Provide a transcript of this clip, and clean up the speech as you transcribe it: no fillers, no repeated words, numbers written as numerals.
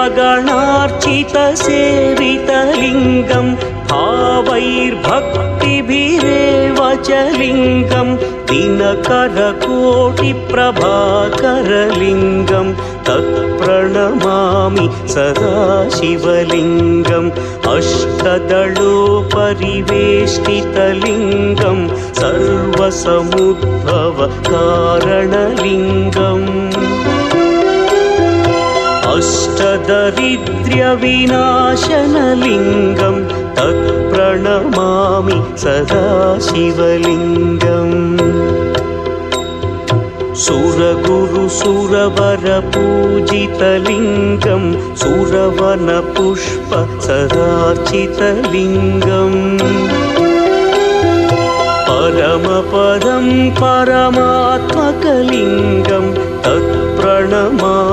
देवगणार्चितसेवितलिङ्गं भावैर्भक्तिभिरेव च लिङ्गं दिनकरकोटिप्रभाकरलिङ्गं तत्प्रणमामि सदा शिवलिङ्गम् अष्टदलोपरिवेष्टितलिङ्गं सर्वसमुद्भवकारणलिङ्गम् अष्टदरिद्र्यविनाशनलिङ्गं तत्प्रणमामि सदा शिवलिङ्गम् सुरगुरुसुरवरपूजितलिङ्गं सुरवनपुष्प सदार्चितलिङ्गम् परमपदं परमात्मकलिङ्गं तत्प्रणमामि